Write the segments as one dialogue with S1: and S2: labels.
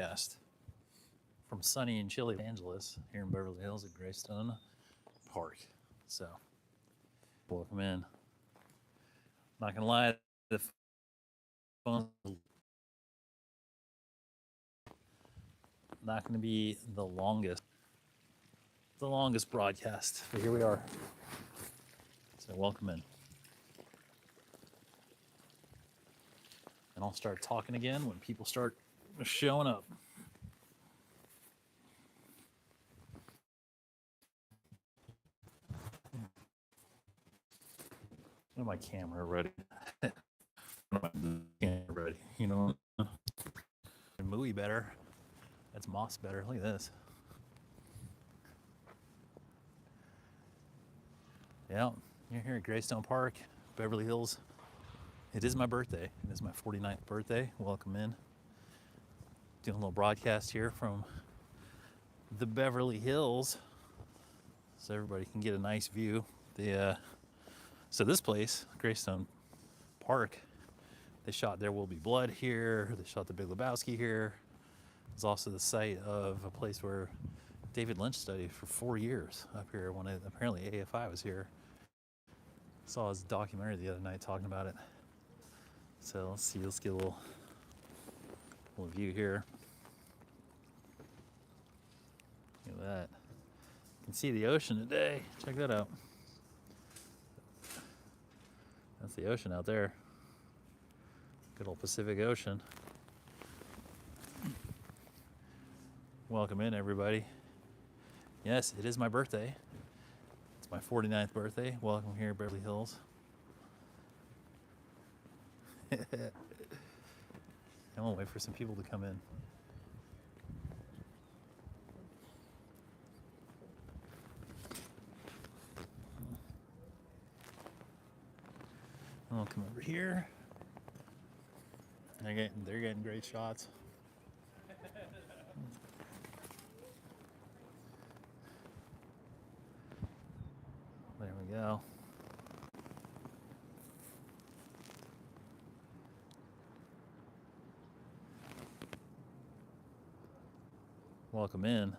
S1: broadcast from sunny and chilly Los Angeles here in Beverly Hills at Greystone Park. So, welcome in. Not gonna lie, the phone not gonna be the longest broadcast, but here we are. So welcome in. And I'll start talking again when people start showing up. Get my camera ready. Camera ready. You know, Mooey better. That's Moss better. Look at this. Yeah, you're here at Greystone Park, Beverly Hills. It is my birthday. It is my 49th birthday. Welcome in. Doing a little broadcast here from the Beverly Hills, so everybody can get a nice view. So this place, Greystone Park, they shot There Will Be Blood here. They shot The Big Lebowski here. It's also the site of a place where David Lynch studied for 4 years up here when apparently AFI was here. Saw his documentary the other night talking about it. So let's see, let's get a little view here. Look at that. You can see the ocean today. Check that out. That's the ocean out there. Good old Pacific Ocean. Welcome in, everybody. Yes, it is my birthday. It's my 49th birthday. Welcome here, Beverly Hills. I'm gonna wait for some people to come in. I'll come over here. They're getting great shots. There we go. Welcome in.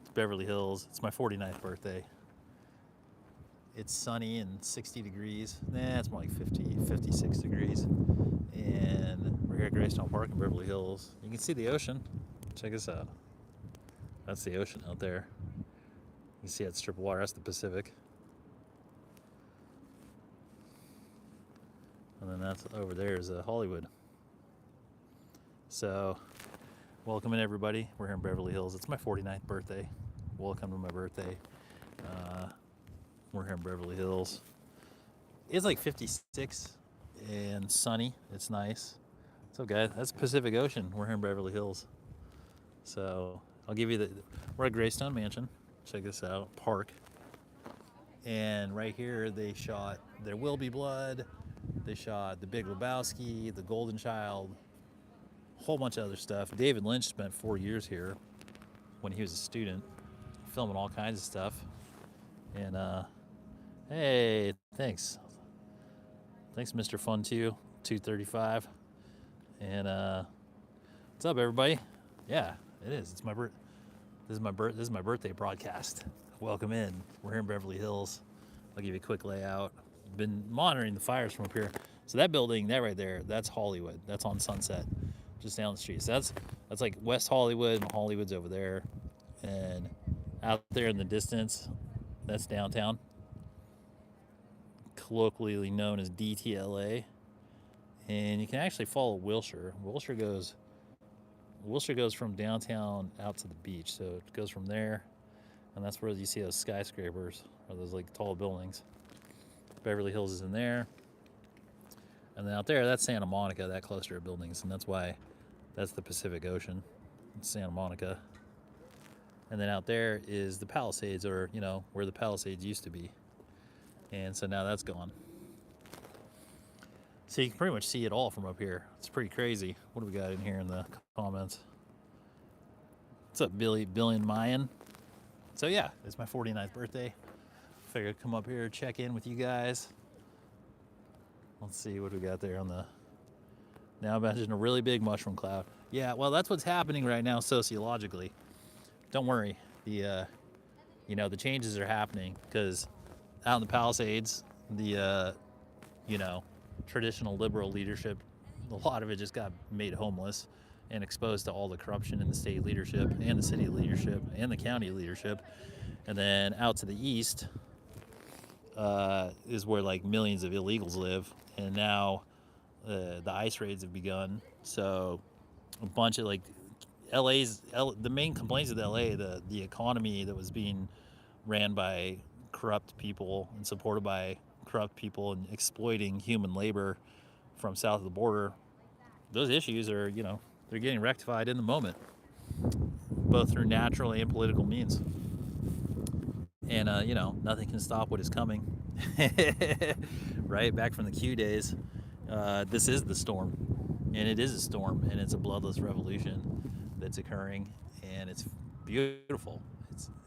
S1: It's Beverly Hills. It's my 49th birthday. It's sunny and 60 degrees. Nah, it's more like 56 degrees. And we're here at Greystone Park in Beverly Hills. You can see the ocean. Check this out. That's the ocean out there. You can see that strip of water. That's the Pacific. And then that's over there is Hollywood. So, welcome in, everybody. We're here in Beverly Hills. It's my 49th birthday. Welcome to my birthday. We're here in Beverly Hills. It's like 56 and sunny. It's nice. So, guys, that's Pacific Ocean. We're here in Beverly Hills. So, I'll give you we're at Greystone Mansion. Check this out, park. And right here, they shot There Will Be Blood. They shot The Big Lebowski, The Golden Child, a whole bunch of other stuff. David Lynch spent 4 years here when he was a student, filming all kinds of stuff. And, hey, thanks. Thanks, Mr. Fun 235. And, what's up, everybody? Yeah, it is. It's my This is my birthday broadcast. Welcome in. We're here in Beverly Hills. I'll give you a quick layout. Been monitoring the fires from up here. So that building, that right there, that's Hollywood. That's on Sunset, just down the street. So that's like West Hollywood, and Hollywood's over there. And out there in the distance, that's downtown, colloquially known as DTLA. And you can actually follow Wilshire. Wilshire goes from downtown out to the beach. So it goes from there, and that's where you see those skyscrapers, or those like tall buildings. Beverly Hills is in there. And then out there, that's Santa Monica, that cluster of buildings. And that's why that's the Pacific Ocean. It's Santa Monica. And then out there is the Palisades, or, you know, where the Palisades used to be. And so now that's gone. So you can pretty much see it all from up here. It's pretty crazy. What do we got in here in the comments? What's up, Billy and Mayan? So yeah, it's my 49th birthday. Figured I'd come up here, check in with you guys. Let's see what we got there on the Now imagine a really big mushroom cloud. Yeah, well, that's what's happening right now sociologically. Don't worry. The changes are happening because out in the Palisades, the you know, traditional liberal leadership, a lot of it just got made homeless and exposed to all the corruption in the state leadership and the city leadership and the county leadership. And then out to the east is where like millions of illegals live. And now the ICE raids have begun. So a bunch of like the main complaints of LA, the economy that was being ran by corrupt people and supported by corrupt people and exploiting human labor from south of the border, those issues are, they're getting rectified in the moment, both through natural and political means. And, nothing can stop what is coming. Right? Back from the Q days, this is the storm. And it is a storm, and it's a bloodless revolution that's occurring, and it's beautiful.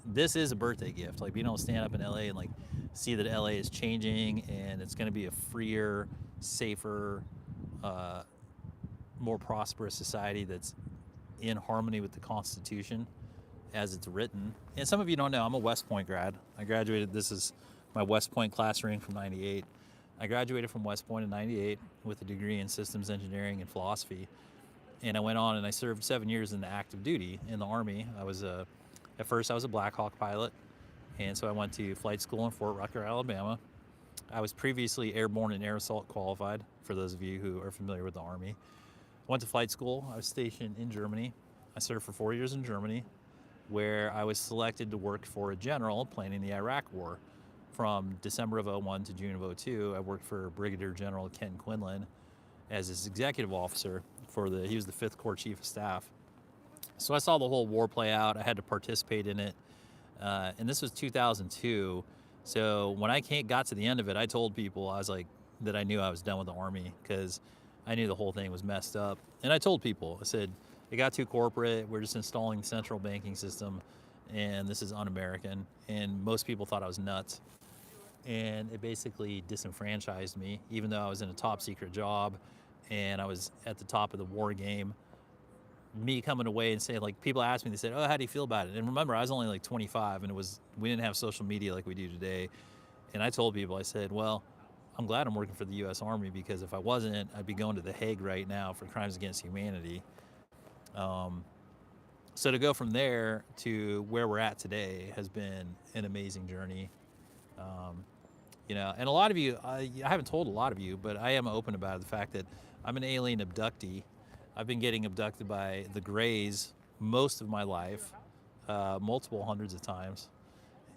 S1: This is a birthday gift. Like, being able to stand up in LA and like see that LA is changing, and it's going to be a freer, safer, more prosperous society that's in harmony with the Constitution as it's written. And some of you don't know, I'm a West Point grad. I graduated, this is my West Point class ring from 98. I graduated from West Point in 98 with a degree in systems engineering and philosophy. And I went on and I served 7 years in the active duty in the Army. At first I was a Black Hawk pilot. And so I went to flight school in Fort Rucker, Alabama. I was previously airborne and air assault qualified, for those of you who are familiar with the Army. Went to flight school. I was stationed in Germany. I served for 4 years in Germany, where I was selected to work for a general planning the Iraq War. From December of 01 to June of 02, I worked for Brigadier General Ken Quinlan as his executive officer he was the 5th Corps Chief of Staff. So I saw the whole war play out. I had to participate in it. And this was 2002. So when I got to the end of it, I told people, I was like, that I knew I was done with the Army, because I knew the whole thing was messed up. And I told people, I said, it got too corporate. We're just installing the central banking system, and this is un-American. And most people thought I was nuts. And it basically disenfranchised me, even though I was in a top secret job and I was at the top of the war game. Me coming away and saying, like, people asked me, they said, oh, how do you feel about it? And remember, I was only like 25, and we didn't have social media like we do today. And I told people, I said, well, I'm glad I'm working for the U.S. Army, because if I wasn't, I'd be going to The Hague right now for crimes against humanity. So to go from there to where we're at today has been an amazing journey. And a lot of you, I haven't told a lot of you, but I am open about it, the fact that I'm an alien abductee. I've been getting abducted by the Greys most of my life, multiple hundreds of times.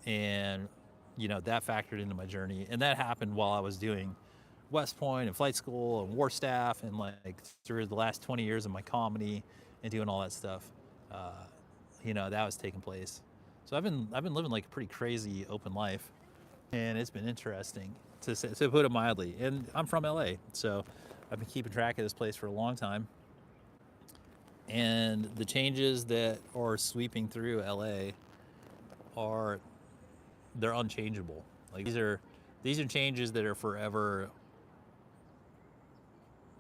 S1: And, that factored into my journey. And that happened while I was doing West Point and flight school and war staff, and like through the last 20 years of my comedy and doing all that stuff. That was taking place. So I've been living like a pretty crazy open life, and it's been interesting to put it mildly. And I'm from LA, so I've been keeping track of this place for a long time. And the changes that are sweeping through LA they're unchangeable. Like, these are changes that are forever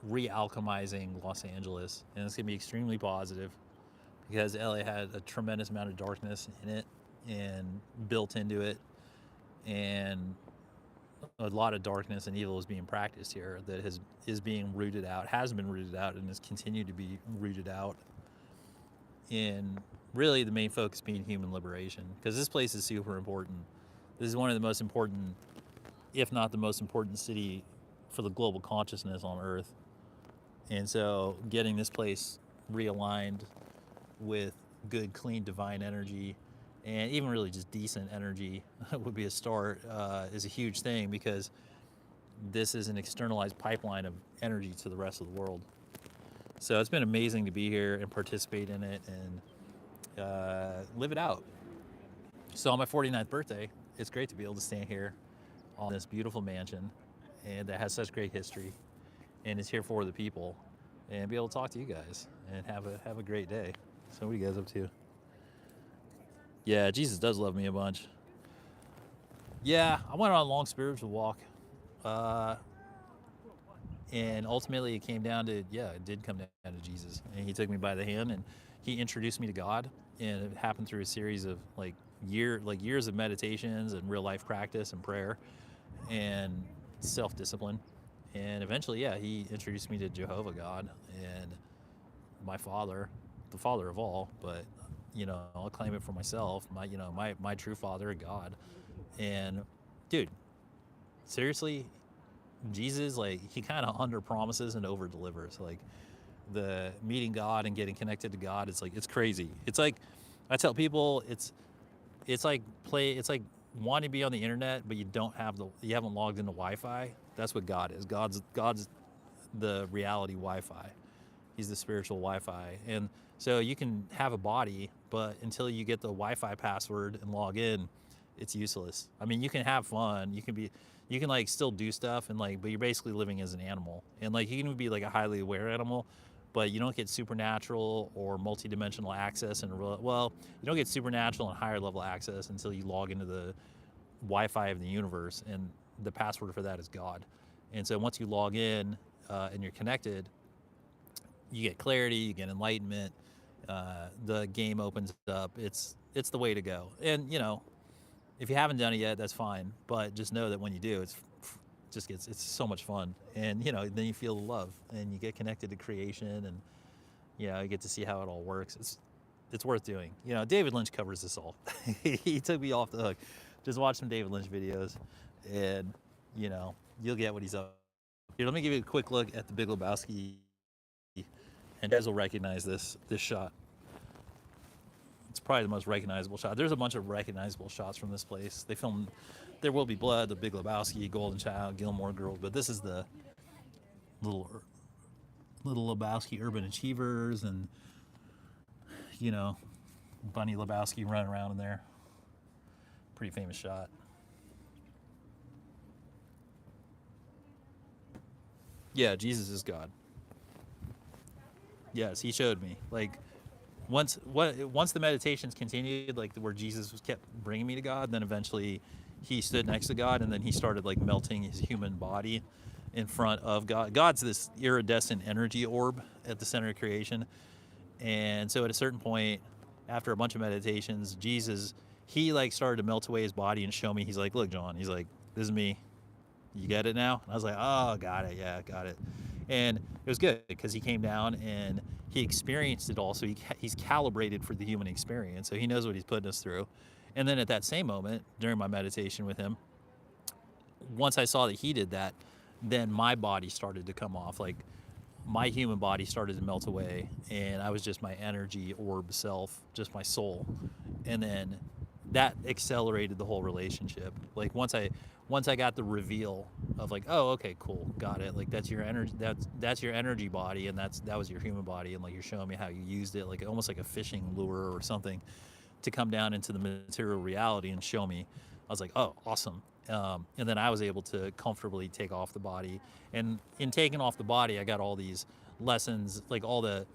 S1: re-alchemizing Los Angeles, and it's gonna be extremely positive, because LA had a tremendous amount of darkness in it and built into it, and a lot of darkness and evil is being practiced here that is being rooted out, has been rooted out, and has continued to be rooted out. In really the main focus being human liberation, because this place is super important. This is one of the most important, if not the most important city for the global consciousness on Earth. And so getting this place realigned with good, clean, divine energy, and even really just decent energy would be a start, is a huge thing, because this is an externalized pipeline of energy to the rest of the world. So it's been amazing to be here and participate in it and live it out. So on my 49th birthday, it's great to be able to stand here on this beautiful mansion, and that has such great history and is here for the people, and be able to talk to you guys and have a great day. So what are you guys up to? Yeah, Jesus does love me a bunch. Yeah, I went on a long spiritual walk. And ultimately, it came down to, yeah, it did come down to Jesus. And he took me by the hand and he introduced me to God. And it happened through a series of years of meditations and real life practice and prayer and self discipline. And eventually, yeah, he introduced me to Jehovah God and my father, the father of all. But I'll claim it for myself. My true father, God. And dude, seriously, Jesus, like, he kind of under promises and over delivers. Like, the meeting God and getting connected to God, it's crazy. It's like, I tell people, it's like wanting to be on the internet, but you haven't logged into Wi-Fi. That's what God is. God's the reality Wi-Fi. He's the spiritual Wi-Fi. And so you can have a body, but until you get the Wi-Fi password and log in, it's useless. I mean, you can have fun. You can like still do stuff and like, but you're basically living as an animal. And like, you can be like a highly aware animal, but you don't get supernatural or multidimensional access. You don't get supernatural and higher level access until you log into the Wi-Fi of the universe. And the password for that is God. And so once you log in and you're connected, you get clarity, you get enlightenment. The game opens up. It's the way to go. And if you haven't done it yet, that's fine. But just know that when you do, it's so much fun. And then you feel the love, and you get connected to creation, and you get to see how it all works. It's worth doing. David Lynch covers this all. He took me off the hook. Just watch some David Lynch videos, and you'll get what he's up. Here, let me give you a quick look at the Big Lebowski, and you guys will recognize this shot. It's probably the most recognizable shot. There's a bunch of recognizable shots from this place. They filmed There Will Be Blood, The Big Lebowski, Golden Child, Gilmore Girls, but this is the little Lebowski Urban Achievers, and Bunny Lebowski running around in there. Pretty famous shot. Yeah, Jesus is God. Yes, he showed me. Like, once the meditations continued, like where Jesus kept bringing me to God, then eventually he stood next to God, and then he started like melting his human body in front of God. God's this iridescent energy orb at the center of creation. And so at a certain point, after a bunch of meditations, Jesus, he like started to melt away his body and show me. He's like, look, John, he's like, this is me. You get it now? And I was like, oh, got it. Yeah, got it. And it was good because he came down and he experienced it all. So he's calibrated for the human experience. So he knows what he's putting us through. And then at that same moment, during my meditation with him, once I saw that he did that, then my body started to come off. Like, my human body started to melt away, and I was just my energy orb self, just my soul. And then that accelerated the whole relationship. Like, once I got the reveal of like, oh, okay, cool, got it. Like, that's your energy, that's your energy body, and that was your human body, and like, you're showing me how you used it, like almost like a fishing lure or something, to come down into the material reality and show me. I was like, oh, awesome. And then I was able to comfortably take off the body. And in taking off the body, I got all these lessons, like all the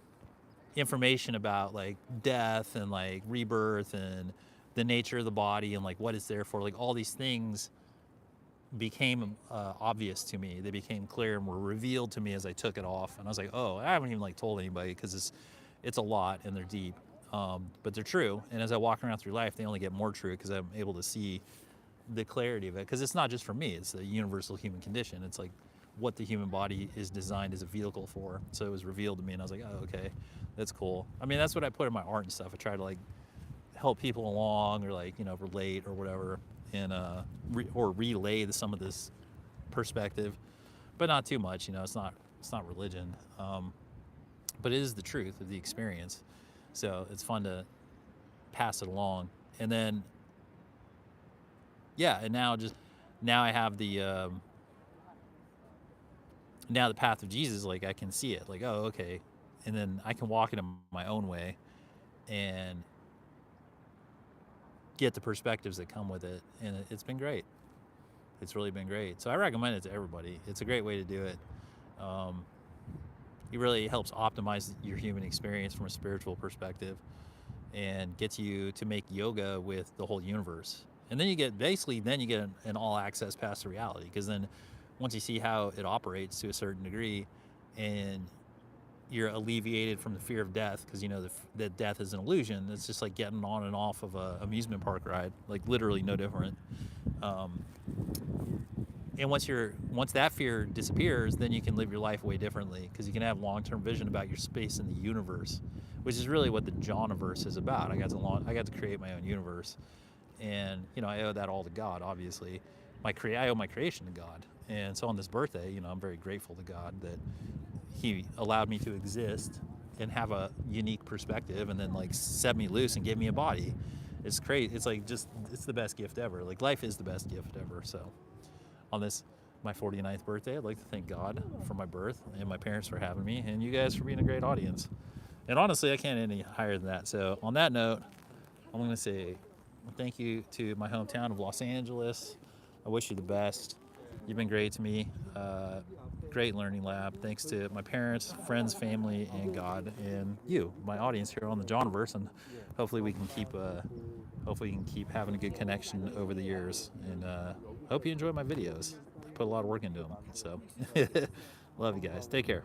S1: information about like death and like rebirth and the nature of the body and like what it's there for. Like, all these things became obvious to me. They became clear and were revealed to me as I took it off. And I was like, oh, I haven't even like told anybody because it's a lot and they're deep. But they're true. And as I walk around through life, they only get more true because I'm able to see the clarity of it. Because it's not just for me, it's a universal human condition. It's like what the human body is designed as a vehicle for. So it was revealed to me, and I was like, oh, okay, that's cool. I mean, that's what I put in my art and stuff. I try to like help people along, or like, relate or whatever, and or relay some of this perspective, but not too much. It's not religion, but it is the truth of the experience. So it's fun to pass it along. And then, yeah, and now I have the now the path of Jesus. Like, I can see it, like, oh, okay, and then I can walk it in my own way and get the perspectives that come with it. And it's been great. It's really been great. So I recommend it to everybody. It's a great way to do it. It really helps optimize your human experience from a spiritual perspective, and gets you to make yoga with the whole universe. And then you get an all access pass to reality, because then once you see how it operates to a certain degree, and you're alleviated from the fear of death, because you know that death is an illusion. It's just like getting on and off of a amusement park ride, like literally no different. And once that fear disappears, then you can live your life way differently, because you can have long-term vision about your space in the universe, which is really what the JOHNiVERSE is about. I got to create my own universe, and you know, I owe that all to God. Obviously, I owe my creation to God, and so on this birthday, you know, I'm very grateful to God that He allowed me to exist and have a unique perspective, and then like set me loose and gave me a body. It's crazy. It's like it's the best gift ever. Like life is the best gift ever. So on this my 49th birthday, I'd like to thank God for my birth and my parents for having me, and you guys for being a great audience. And honestly, I can't end any higher than that. So on that note, I'm going to say thank you to my hometown of Los Angeles. I wish you the best. You've been great to me. Great learning lab. Thanks to my parents, friends, family, and God, and you, my audience here on the JOHNiVERSE. And hopefully we can keep having a good connection over the years. And hope you enjoy my videos. I put a lot of work into them. So love you guys. Take care.